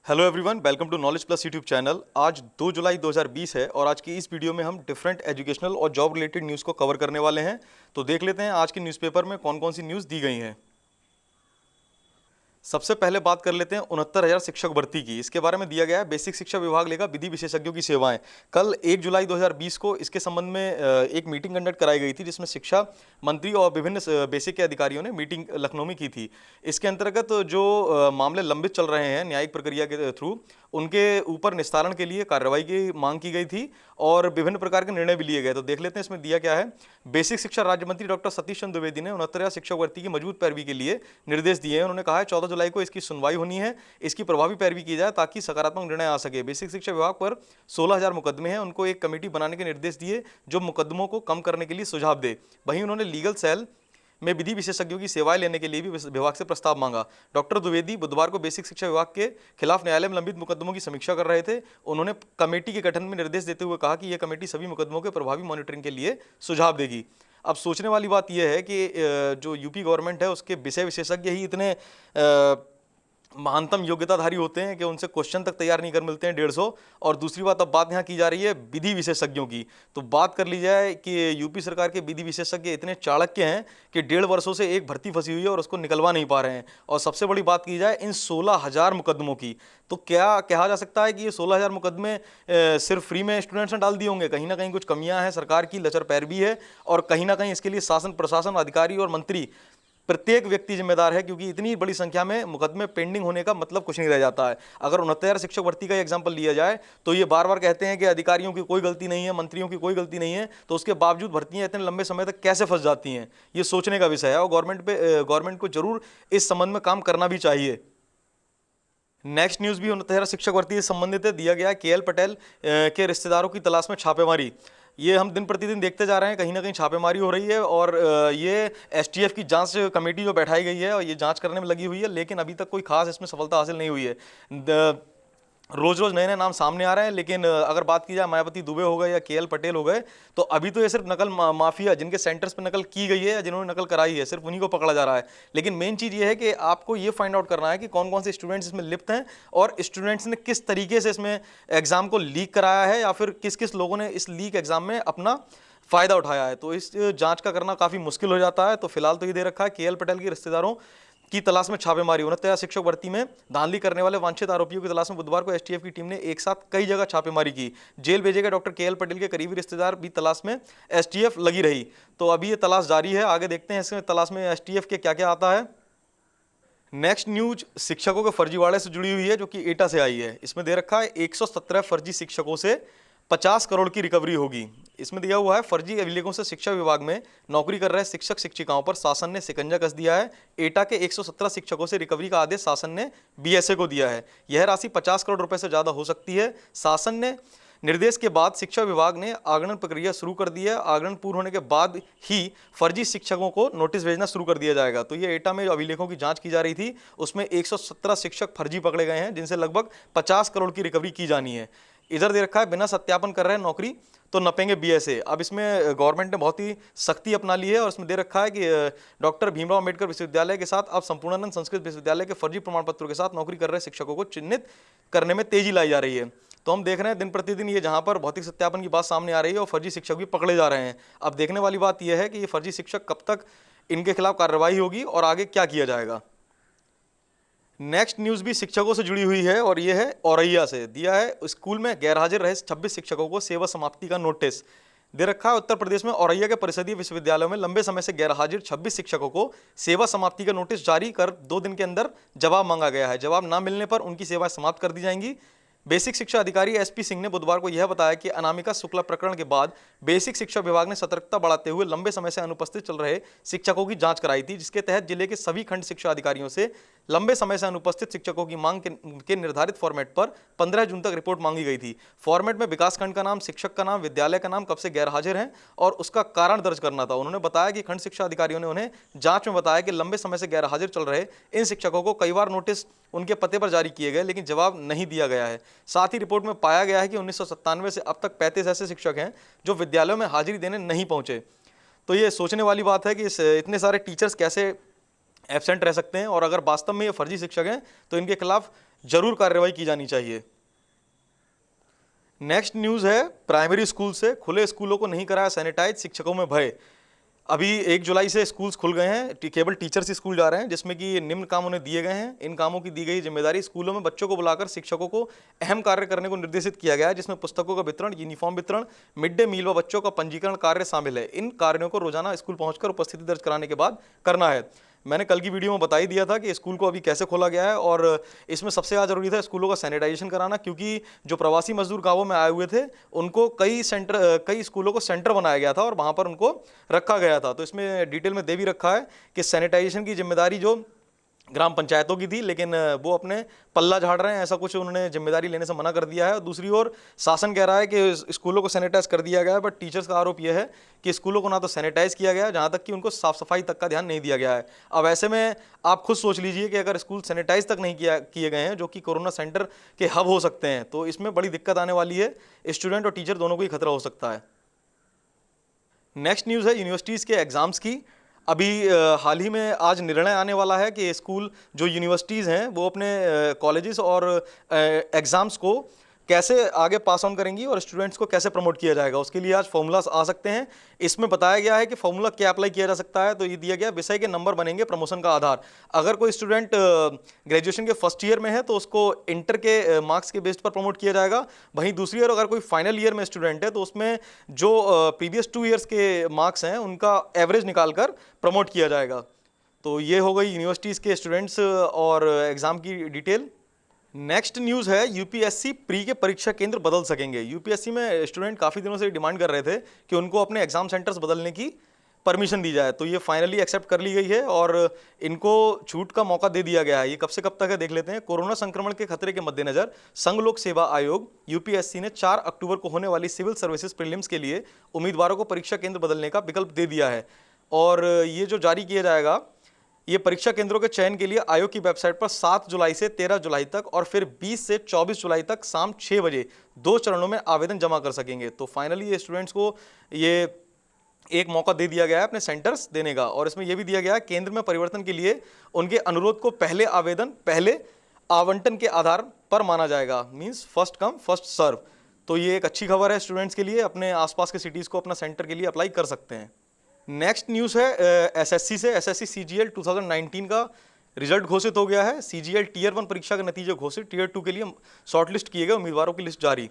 Hello everyone, welcome to knowledge plus YouTube channel. आज 2 जुलाई 2020 है और आज की इस वीडियो में हम डिफरेंट एजुकेशनल और जॉब रिलेटेड न्यूज़ को कवर करने वाले हैं। तो देख लेते हैं आज के न्यूज़पेपर में कौन कौन सी न्यूज़ दी गई हैं। सबसे पहले बात कर लेते हैं 69,000 शिक्षक भर्ती की। इसके बारे में दिया गया है, बेसिक शिक्षा विभाग लेगा विधि विशेषज्ञों की सेवाएं। कल 1 जुलाई 2020 को इसके संबंध में एक मीटिंग कंडक्ट कराई गई थी, जिसमें शिक्षा मंत्री और विभिन्न बेसिक के अधिकारियों ने मीटिंग लखनऊ में की थी। इसके अंतर्गत जो मामले लंबित चल रहे हैं न्यायिक प्रक्रिया के थ्रू, उनके ऊपर निस्तारण के लिए कार्रवाई की मांग की गई थी और विभिन्न प्रकार के निर्णय भी लिए गए। तो देख लेते हैं इसमें दिया क्या है। बेसिक शिक्षा राज्य मंत्री डॉक्टर सतीश चंद्र द्विवेदी ने 69,000 शिक्षक भर्ती की मजबूत पैरवी के लिए निर्देश दिए हैं। उन्होंने कहा है 14 जुलाई को इसकी सुनवाई होनी है, इसकी प्रभावी पैरवी की जाए ताकि सकारात्मक निर्णय आ सके। बेसिक शिक्षा विभाग पर 16,000 मुकदमे हैं, उनको एक कमेटी बनाने के निर्देश दिए जो मुकदमों को कम करने के लिए सुझाव दे। वहीं उन्होंने लीगल सेल में विधि विशेषज्ञों की सेवाएं लेने के लिए भी विभाग से प्रस्ताव मांगा। डॉक्टर द्विवेदी बुधवार को बेसिक शिक्षा विभाग के खिलाफ न्यायालय में लंबित मुकदमों की समीक्षा कर रहे थे। उन्होंने कमेटी के गठन में निर्देश देते हुए कहा कि यह कमेटी सभी मुकदमों के प्रभावी मॉनिटरिंग के लिए सुझाव देगी। अब सोचने वाली बात यह है कि जो यूपी गवर्नमेंट है उसके विषय विशेषज्ञ ही इतने महानतम योग्यताधारी होते हैं कि उनसे क्वेश्चन तक तैयार नहीं कर मिलते हैं 150। और दूसरी बात, अब बात यहाँ की जा रही है विधि विशेषज्ञों की। तो बात कर ली जाए कि यूपी सरकार के विधि विशेषज्ञ इतने चाणक्य हैं कि 1.5 वर्षों से एक भर्ती फंसी हुई है और उसको निकलवा नहीं पा रहे हैं। और सबसे बड़ी बात की जाए इन 16,000 मुकदमों की, तो क्या कहा जा सकता है कि ये 16,000 मुकदमे सिर्फ फ्री में स्टूडेंट्स ने डाल दिए होंगे? कहीं ना कहीं कुछ कमियां हैं, सरकार की लचर पैरवी है और कहीं ना कहीं इसके लिए शासन प्रशासन अधिकारी और मंत्री प्रत्येक व्यक्ति जिम्मेदार है, क्योंकि इतनी बड़ी संख्या में मुकदमे पेंडिंग होने का मतलब कुछ नहीं रह जाता है। अगर 69,000 शिक्षक भर्ती का एग्जांपल लिया जाए तो ये बार बार कहते हैं कि अधिकारियों की कोई गलती नहीं है, मंत्रियों की कोई गलती नहीं है, तो उसके बावजूद भर्तियां इतने लंबे समय तक कैसे फंस जाती हैं, ये सोचने का विषय है और गवर्नमेंट को जरूर इस संबंध में काम करना भी चाहिए। नेक्स्ट न्यूज़ भी 69,000 शिक्षक भर्ती से संबंधित है। दिया गया KL पटेल के रिश्तेदारों की तलाश में छापेमारी। ये हम दिन प्रतिदिन देखते जा रहे हैं, कहीं ना कहीं छापेमारी हो रही है और ये STF की जांच कमेटी जो बैठाई गई है और ये जांच करने में लगी हुई है, लेकिन अभी तक कोई खास इसमें सफलता हासिल नहीं हुई है। रोज रोज नए नए नाम सामने आ रहे हैं, लेकिन अगर बात की जाए मायावती दुबे हो गए या KL पटेल हो गए, तो अभी तो ये सिर्फ नकल माफिया, जिनके सेंटर्स पे नकल की गई है या जिन्होंने नकल कराई है, सिर्फ उन्हीं को पकड़ा जा रहा है। लेकिन मेन चीज ये है कि आपको ये फाइंड आउट करना है कि कौन कौन से स्टूडेंट्स इसमें लिप्त हैं और स्टूडेंट्स ने किस तरीके से इसमें एग्जाम को लीक कराया है या फिर किस किस लोगों ने इस लीक एग्जाम में अपना फायदा उठाया है। तो इस जांच का करना काफी मुश्किल हो जाता है। तो फिलहाल तो ये दे रखा है KL पटेल के रिश्तेदारों की तलाश में छापेमारी। 69,000 शिक्षक भर्ती में धांधली करने वाले वांछित आरोपियों की तलाश में बुधवार को STF की टीम ने एक साथ कई जगह छापेमारी की। जेल भेजे गए डॉक्टर KL पटेल के करीबी रिश्तेदार भी तलाश में STF लगी रही। तो अभी ये तलाश जारी है, आगे देखते हैं इसमें तलाश में STF के क्या क्या आता है। नेक्स्ट न्यूज शिक्षकों के फर्जीवाड़े से जुड़ी हुई है, जो कि एटा से आई है। इसमें दे रखा है 117 फर्जी शिक्षकों से 50 करोड़ की रिकवरी होगी। इसमें दिया हुआ है फर्जी अभिलेखों से शिक्षा विभाग में नौकरी कर रहे शिक्षक शिक्षिकाओं पर शासन ने शिकंजा कस दिया है। एटा के 117 शिक्षकों से रिकवरी का आदेश शासन ने BSA को दिया है। यह राशि 50 करोड़ रुपए से ज्यादा हो सकती है। शासन ने निर्देश के बाद शिक्षा विभाग ने आगणन प्रक्रिया शुरू कर दी है। आगणन पूर्ण होने के बाद ही फर्जी शिक्षकों को नोटिस भेजना शुरू कर दिया जाएगा। तो ये एटा में जो अभिलेखों की जांच की जा रही थी, उसमें 117 शिक्षक फर्जी पकड़े गए हैं, जिनसे लगभग 50 करोड़ की रिकवरी की जानी है। इधर दे रखा है बिना सत्यापन कर रहे हैं नौकरी तो नपेंगे BSA। अब इसमें गवर्नमेंट ने बहुत ही सख्ती अपना ली है और इसमें दे रखा है कि डॉक्टर भीमराव अंबेडकर विश्वविद्यालय के साथ अब संपूर्णानंद संस्कृत विश्वविद्यालय के फर्जी प्रमाण पत्रों के साथ नौकरी कर रहे शिक्षकों को चिन्हित करने में तेजी लाई जा रही है। तो हम देख रहे हैं दिन प्रतिदिन ये जहां पर भौतिक सत्यापन की बात सामने आ रही है और फर्जी शिक्षक भी पकड़े जा रहे हैं। अब देखने वाली बात यह है कि ये फर्जी शिक्षक कब तक इनके खिलाफ कार्रवाई होगी और आगे क्या किया जाएगा। नेक्स्ट न्यूज़ भी शिक्षकों से जुड़ी हुई है और यह है औरैया से। दिया है स्कूल में गैरहाजिर रहे 26 शिक्षकों को सेवा समाप्ति का नोटिस। दे रखा है उत्तर प्रदेश में औरैया के परिषदीय विश्वविद्यालयों में लंबे समय से गैरहाजिर 26 शिक्षकों को सेवा समाप्ति का नोटिस जारी कर 2 दिन के अंदर जवाब मांगा गया है। जवाब ना मिलने पर उनकी सेवाएं समाप्त कर दी जाएंगी। बेसिक शिक्षा अधिकारी SP सिंह ने बुधवार को यह बताया कि अनामिका शुक्ला प्रकरण के बाद बेसिक शिक्षा विभाग ने सतर्कता बढ़ाते हुए लंबे समय से अनुपस्थित चल रहे शिक्षकों की जांच कराई थी, जिसके तहत जिले के सभी खंड शिक्षा अधिकारियों से लंबे समय से अनुपस्थित शिक्षकों की मांग के निर्धारित फॉर्मेट पर 15 जून तक रिपोर्ट मांगी गई थी। फॉर्मेट में विकासखंड का नाम, शिक्षक का नाम, विद्यालय का नाम, कब से गैरहाजिर हैं और उसका कारण दर्ज करना था। उन्होंने बताया कि खंड शिक्षा अधिकारियों ने उन्हें जांच में बताया कि लंबे समय से गैरहाजिर चल रहे इन शिक्षकों को कई बार नोटिस उनके पते पर जारी किए गए, लेकिन जवाब नहीं दिया गया है। साथ ही रिपोर्ट में पाया गया है कि 1997 से अब तक 35 ऐसे शिक्षक हैं जो विद्यालयों में हाजिरी देने नहीं पहुंचे। तो ये सोचने वाली बात है कि इतने सारे टीचर्स कैसे एब्सेंट रह सकते हैं और अगर वास्तव में ये फर्जी शिक्षक हैं तो इनके खिलाफ जरूर कार्रवाई की जानी चाहिए। नेक्स्ट न्यूज़ है प्राइमरी स्कूल से, खुले स्कूलों को नहीं कराया सैनिटाइज, शिक्षकों में भय। अभी 1 जुलाई से स्कूल्स खुल गए हैं, केवल टीचर्स ही स्कूल जा रहे हैं, जिसमें कि निम्न काम उन्हें दिए गए हैं। इन कामों की दी गई जिम्मेदारी, स्कूलों में बच्चों को बुलाकर शिक्षकों को अहम कार्य करने को निर्देशित किया गया है, जिसमें पुस्तकों का वितरण, यूनिफॉर्म वितरण, मिड डे मील व बच्चों का पंजीकरण कार्य शामिल है। इन कार्यों को रोजाना स्कूल पहुंचकर उपस्थिति दर्ज कराने के बाद करना है। मैंने कल की वीडियो में बता ही दिया था कि स्कूल को अभी कैसे खोला गया है, और इसमें सबसे ज़्यादा जरूरी था स्कूलों का सैनिटाइजेशन कराना, क्योंकि जो प्रवासी मजदूर गांवों में आए हुए थे उनको कई स्कूलों को सेंटर बनाया गया था और वहां पर उनको रखा गया था। तो इसमें डिटेल में दे भी रखा है कि सैनिटाइजेशन की जिम्मेदारी जो ग्राम पंचायतों की थी, लेकिन वो अपने पल्ला झाड़ रहे हैं, ऐसा कुछ उन्होंने जिम्मेदारी लेने से मना कर दिया है। और दूसरी ओर शासन कह रहा है कि स्कूलों को सैनिटाइज कर दिया गया है, बट टीचर्स का आरोप यह है कि स्कूलों को ना तो सैनिटाइज किया गया है, जहाँ तक कि उनको साफ सफाई तक का ध्यान नहीं दिया गया है। अब ऐसे में आप खुद सोच लीजिए कि अगर स्कूल सैनिटाइज तक नहीं किए गए हैं, जो कि कोरोना सेंटर के हब हो सकते हैं, तो इसमें बड़ी दिक्कत आने वाली है। स्टूडेंट और टीचर दोनों को ही खतरा हो सकता है। नेक्स्ट न्यूज़ है यूनिवर्सिटीज़ के एग्ज़ाम्स की। अभी हाल ही में आज निर्णय आने वाला है कि स्कूल जो यूनिवर्सिटीज़ हैं वो अपने कॉलेजेस और एग्ज़ाम्स को कैसे आगे पास ऑन करेंगी और स्टूडेंट्स को कैसे प्रमोट किया जाएगा। उसके लिए आज फॉर्मूलास आ सकते हैं। इसमें बताया गया है कि फॉर्मूला क्या अप्लाई किया जा सकता है। तो ये दिया गया, विषय के नंबर बनेंगे प्रमोशन का आधार। अगर कोई स्टूडेंट ग्रेजुएशन के फर्स्ट ईयर में है तो उसको इंटर के मार्क्स के बेस्ड पर प्रमोट किया जाएगा। वहीं दूसरी ओर अगर कोई फाइनल ईयर में स्टूडेंट है तो उसमें जो प्रीवियस 2 ईयर्स के मार्क्स हैं उनका एवरेज निकाल कर प्रमोट किया जाएगा। तो ये हो गई यूनिवर्सिटीज़ के स्टूडेंट्स और एग्ज़ाम की डिटेल। नेक्स्ट न्यूज़ है यूपीएससी प्री के परीक्षा केंद्र बदल सकेंगे। यूपीएससी में स्टूडेंट काफ़ी दिनों से डिमांड कर रहे थे कि उनको अपने एग्जाम सेंटर्स बदलने की परमिशन दी जाए, तो ये फाइनली एक्सेप्ट कर ली गई है और इनको छूट का मौका दे दिया गया है। ये कब से कब तक है देख लेते हैं। कोरोना संक्रमण के खतरे के मद्देनजर संघ लोक सेवा आयोग यूपीएससी ने 4 अक्टूबर को होने वाली सिविल सर्विसेज प्रीलिम्स के लिए उम्मीदवारों को परीक्षा केंद्र बदलने का विकल्प दे दिया है। और ये जो जारी किया जाएगा, ये परीक्षा केंद्रों के चयन के लिए आयोग की वेबसाइट पर 7 जुलाई से 13 जुलाई तक और फिर 20 से 24 जुलाई तक शाम 6 बजे 2 चरणों में आवेदन जमा कर सकेंगे। तो फाइनली ये स्टूडेंट्स को ये एक मौका दे दिया गया है अपने सेंटर्स देने का। और इसमें यह भी दिया गया है केंद्र में परिवर्तन के लिए उनके अनुरोध को पहले आवंटन के आधार पर माना जाएगा, means first come first serve. तो ये एक अच्छी खबर है स्टूडेंट्स के लिए, अपने आसपास के सिटीज़ को अपना सेंटर के लिए अप्लाई कर सकते हैं। नेक्स्ट न्यूज़ है एसएससी से। एसएससी सीजीएल 2019 का रिजल्ट घोषित हो गया है। सीजीएल टीयर 1 परीक्षा के नतीजे घोषित, टीयर 2 के लिए शॉर्टलिस्ट किए गए उम्मीदवारों की लिस्ट जारी।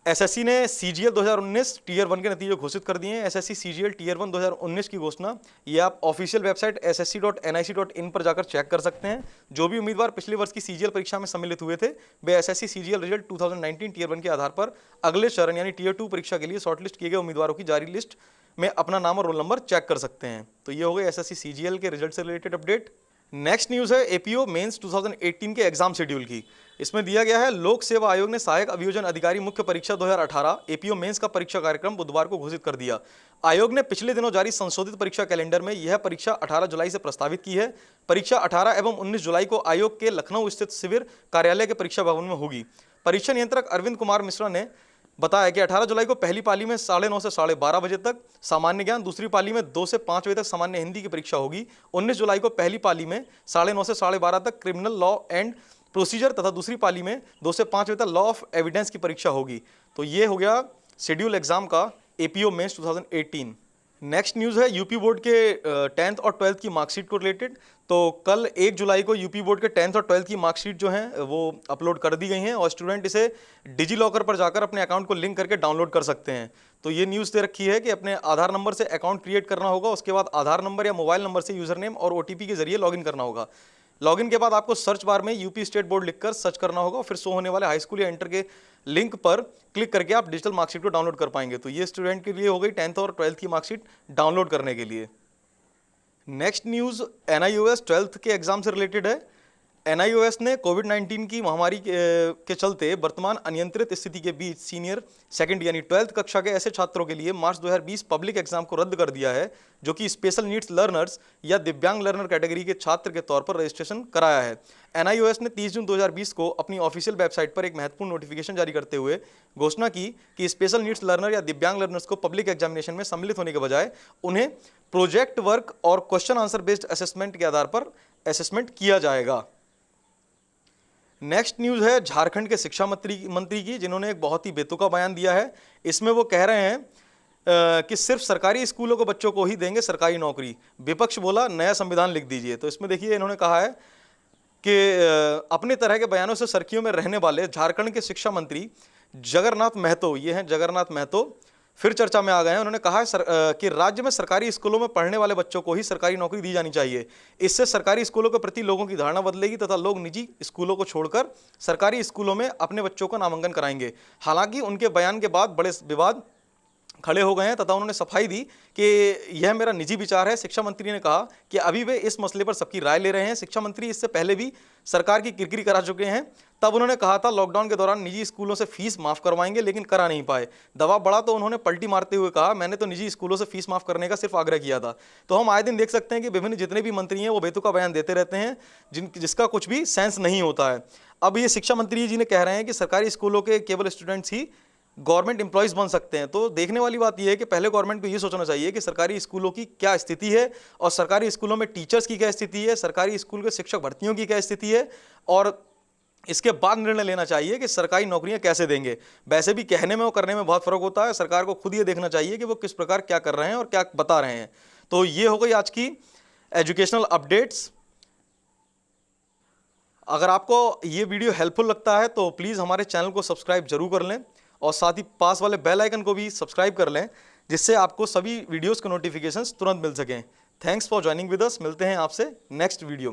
एसएससी ने सीजीएल 2019 टीयर 1 के नतीजे घोषित कर दिए हैं। एसएससी सीजीएल टीयर 1 2019 की घोषणा ये आप ऑफिशियल वेबसाइट ssc.nic.in पर जाकर चेक कर सकते हैं। जो भी उम्मीदवार पिछले वर्ष की सीजीएल परीक्षा में सम्मिलित हुए थे वे एसएससी सीजीएल रिजल्ट 2019 टीयर 1 के आधार पर अगले चरण यानी टीयर 2 परीक्षा के लिए शॉर्टलिस्ट किए गए उम्मीदवारों की जारी लिस्ट में अपना नाम और रोल नंबर चेक कर सकते हैं। तो ये हो गए एसएससी सीजीएल के रिजल्ट से रिलेटेड अपडेट। नेक्स्ट न्यूज़ है एपीओ मेंस 2018 के एग्जाम शेड्यूल की। इसमें दिया गया है लोक सेवा आयोग ने सहायक अभियोजन अधिकारी मुख्य परीक्षा 2018 एपीओ मेंस का परीक्षा कार्यक्रम बुधवार को घोषित कर दिया। आयोग ने पिछले दिनों जारी संशोधित परीक्षा कैलेंडर में यह परीक्षा 18 जुलाई से प्रस्तावित की है। परीक्षा 18 एवं 19 जुलाई को आयोग के लखनऊ स्थित शिविर कार्यालय के परीक्षा भवन में होगी। परीक्षा नियंत्रक अरविंद कुमार मिश्रा ने बताया कि 18 जुलाई को पहली पाली में 9:30 से 12:30 बजे तक सामान्य ज्ञान, दूसरी पाली में 2 से 5 बजे तक सामान्य हिंदी की परीक्षा होगी। 19 जुलाई को पहली पाली में 9:30 से 12:30 तक क्रिमिनल लॉ एंड प्रोसीजर तथा दूसरी पाली में 2 से 5 बजे तक लॉ ऑफ एविडेंस की परीक्षा होगी। तो ये हो गया शेड्यूल एग्जाम का एपीओ मेंस 2018। नेक्स्ट न्यूज़ है यूपी बोर्ड के 10th और 12th की मार्कशीट को रिलेटेड। तो कल 1 जुलाई को यूपी बोर्ड के 10th और 12th की मार्कशीट जो हैं वो अपलोड कर दी गई हैं और स्टूडेंट इसे डिजी लॉकर पर जाकर अपने अकाउंट को लिंक करके डाउनलोड कर सकते हैं। तो ये न्यूज़ दे रखी है कि अपने आधार नंबर से अकाउंट क्रिएट करना होगा, उसके बाद आधार नंबर या मोबाइल नंबर से यूजर नेम और ओटीपी के जरिए लॉगिन करना होगा। लॉगिन के बाद आपको सर्च बार में यूपी स्टेट बोर्ड लिखकर सर्च करना होगा, फिर शो होने वाले हाई स्कूल या इंटर के लिंक पर क्लिक करके आप डिजिटल मार्कशीट को डाउनलोड कर पाएंगे। तो ये स्टूडेंट के लिए हो गई 10th और 12th की मार्कशीट डाउनलोड करने के लिए। नेक्स्ट न्यूज़ एनआईओएस 12th के एग्जाम से रिलेटेड है। एनआईओएस ने कोविड-19 की महामारी के चलते वर्तमान अनियंत्रित स्थिति के बीच सीनियर सेकंड यानी 12th कक्षा के ऐसे छात्रों के लिए मार्च 2020 पब्लिक एग्जाम को रद्द कर दिया है जो कि स्पेशल नीड्स लर्नर्स या दिव्यांग लर्नर कैटेगरी के छात्र के तौर पर रजिस्ट्रेशन कराया है। एनआईओएस ने 30 जून 2020 को अपनी ऑफिशियल वेबसाइट पर एक महत्वपूर्ण नोटिफिकेशन जारी करते हुए घोषणा की कि स्पेशल नीड्स लर्नर या दिव्यांग लर्नर्स को पब्लिक एग्जामिनेशन में सम्मिलित होने के बजाय उन्हें प्रोजेक्ट वर्क और क्वेश्चन आंसर बेस्ड असेसमेंट के आधार पर असेसमेंट किया जाएगा। नेक्स्ट न्यूज़ है झारखंड के शिक्षा मंत्री की, जिन्होंने एक बहुत ही बेतुका बयान दिया है। इसमें वो कह रहे हैं कि सिर्फ सरकारी स्कूलों को बच्चों को ही देंगे सरकारी नौकरी। विपक्ष बोला नया संविधान लिख दीजिए। तो इसमें देखिए इन्होंने कहा है कि अपने तरह के बयानों से सर्कियों में रहने वाले झारखंड के शिक्षा मंत्री जगन्नाथ महतो, ये हैं जगन्नाथ महतो, फिर चर्चा में आ गए हैं। उन्होंने कहा है कि राज्य में सरकारी स्कूलों में पढ़ने वाले बच्चों को ही सरकारी नौकरी दी जानी चाहिए। इससे सरकारी स्कूलों के प्रति लोगों की धारणा बदलेगी तथा लोग निजी स्कूलों को छोड़कर सरकारी स्कूलों में अपने बच्चों का नामांकन कराएंगे। हालांकि उनके बयान के बाद बड़े विवाद खड़े हो गए हैं तथा उन्होंने सफाई दी कि यह मेरा निजी विचार है। शिक्षा मंत्री ने कहा कि अभी वे इस मसले पर सबकी राय ले रहे हैं। शिक्षा मंत्री इससे पहले भी सरकार की किरकिरी करा चुके हैं। तब उन्होंने कहा था लॉकडाउन के दौरान निजी स्कूलों से फीस माफ करवाएंगे, लेकिन करा नहीं पाए। दबाव बढ़ा तो उन्होंने पलटी मारते हुए कहा मैंने तो निजी स्कूलों से फीस माफ करने का सिर्फ आग्रह किया था। तो हम आए दिन देख सकते हैं कि विभिन्न जितने भी मंत्री हैं वो बेतुका बयान देते रहते हैं, जिसका कुछ भी सेंस नहीं होता है। अब ये शिक्षा मंत्री जी ने कह रहे हैं कि सरकारी स्कूलों के केवल स्टूडेंट्स ही गवर्नमेंट एम्प्लॉयज़ बन सकते हैं। तो देखने वाली बात यह है कि पहले गवर्नमेंट को ये सोचना चाहिए कि सरकारी स्कूलों की क्या स्थिति है और सरकारी स्कूलों में टीचर्स की क्या स्थिति है, सरकारी स्कूल के शिक्षक भर्तियों की क्या स्थिति है, और इसके बाद निर्णय लेना चाहिए कि सरकारी नौकरियां कैसे देंगे। वैसे भी कहने में और करने में बहुत फर्क होता है। सरकार को खुद ये देखना चाहिए कि वो किस प्रकार क्या कर रहे हैं और क्या बता रहे हैं। तो ये हो गई आज की एजुकेशनल अपडेट्स। अगर आपको ये वीडियो हेल्पफुल लगता है तो प्लीज़ हमारे चैनल को सब्सक्राइब जरूर कर लें और साथ ही पास वाले बेल आइकन को भी सब्सक्राइब कर लें, जिससे आपको सभी वीडियोस के नोटिफिकेशंस तुरंत मिल सकें। Thanks for joining with us. मिलते हैं आपसे नेक्स्ट वीडियो में।